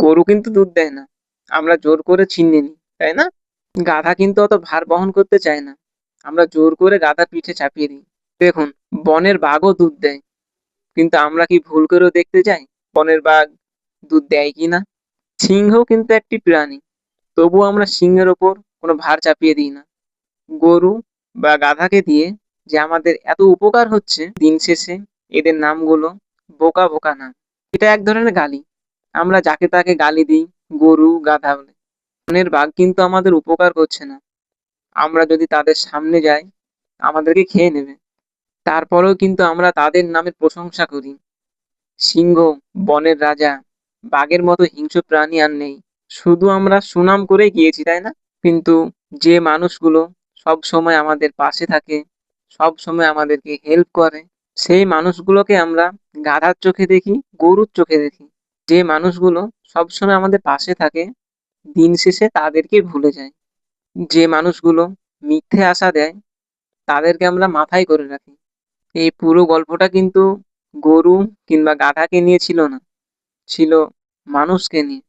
গরু কিন্তু দুধ দেয় না, আমরা জোর করে ছিনিয়ে নিই, তাই না? গাধা কিন্তু অত ভার বহন করতে চায় না, আমরা জোর করে গাধার পিঠে চাপিয়ে দিই। দেখুন, বনের বাঘও দুধ দেয়, কিন্তু আমরা কি ভুল করেও দেখতে যাই বনের বাঘ দুধ দেয় কিনা? সিংহ কিন্তু একটি প্রাণী, তবুও আমরা সিংহের ওপর কোনো ভার চাপিয়ে দিই না। গরু বা গাধাকে দিয়ে যে আমাদের এত উপকার হচ্ছে, দিন শেষে এদের নামগুলো বোকা বোকা নাম। এটা এক ধরনের গালি, আমরা যাকে তাকে গালি দিই গরু গাধা বলে। বনের বাঘ কিন্তু আমাদের উপকার করছে না, আমরা যদি তাদের সামনে যাই আমাদেরকে খেয়ে নেবে। তারপরেও কিন্তু আমরা তাদের নামে প্রশংসা করি। সিংহ, বনের রাজা, বাঘের মতো হিংস্র প্রাণী আর নেই, শুধু আমরা সুনাম করে গিয়েছি, তাই না? কিন্তু যে মানুষগুলো সব সময় আমাদের পাশে থাকে, সব সময় আমাদেরকে হেল্প করে, সেই মানুষগুলোকে আমরা গাধার চোখে দেখি, গরুর চোখে দেখি। যে মানুষগুলো সবসময় আমাদের পাশে থাকে, দিন শেষে তাদেরকে ভুলে যায়। যে মানুষগুলো মিথ্যে আশা দেয়, তাদেরকে আমরা মাথায় করে রাখি। এই পুরো গল্পটা কিন্তু গরু কিংবা গাধাকে নিয়ে ছিল না, ছিল মানুষকে নিয়ে।